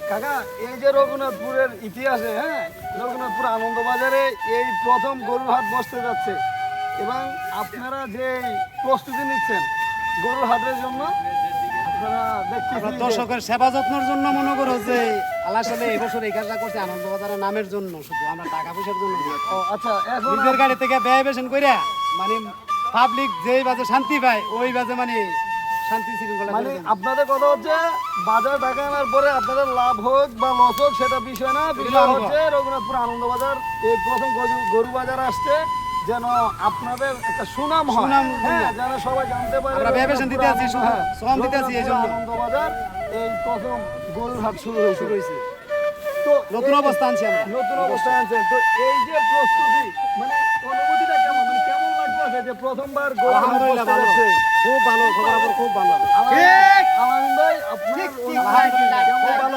কাকা এই যে রঘুনাথপুরের ইতিহাসে, হ্যাঁ, রঘুনাথপুর আনন্দবাজারে এই প্রথম গরুর হাট বসতে যাচ্ছে এবং আপনারা যে প্রস্তুতি নিচ্ছেন গরুর হাটের জন্য, আপনারা দেখতেছেন যে- দর্শকের সেবা যত্নের জন্য মনে করো যে আল্লাহ সালে এবছর এই কাজটা করছে আনন্দবাজারের নামের জন্য, শুধু আমরা টাকা পয়সার জন্য না। ও আচ্ছা, এখন নিজের গাড়ি থেকে ব্যয় বেশন করে মানে পাবলিক যেই বাজে শান্তি পায় ওই বাজে মানে শান্তি শৃঙ্খলা মানে করে দেন। আপনাদের কথা হচ্ছে বাজার টাকা আনার পরে আপনাদের লাভ হোক বা লস হোক সেটা বিষয় না, বিষয় অঙ্গ। হচ্ছে রঘুনাথপুর আনন্দবাজার এই প্রথম গরু বাজার আসছে যেন আপনাদের একটা সুনাম হয়, সুনাম হ্যাঁ, যেন সবাই জানতে পারে আমরা ব্যবসা দিতে আছি, শুধু হ্যাঁ, শ্রম দিতে আছি এই জন্য। রঘুনাথপুর আনন্দবাজার এই প্রথম গরুর হাট শুরু হয়েছে। তো নতুন এই- অবস্থা আনছি আমরা। নতুন অবস্থায় আছেন, তো এই যে প্রস্তুতি মানে অনুভূতিটা কেমন, মানে কেমন লাগছে যে প্রথমবার গরুর হাট আলহামদুলিল্লাহ বসতে ভালো, যাচ্ছে? খুব ভালো, খবরাখবর খুব ভালো। আলামিন ভাই, আপনার অনুভূতি আলহামদুলিল্লাহ, কেমন? খুব ভালো।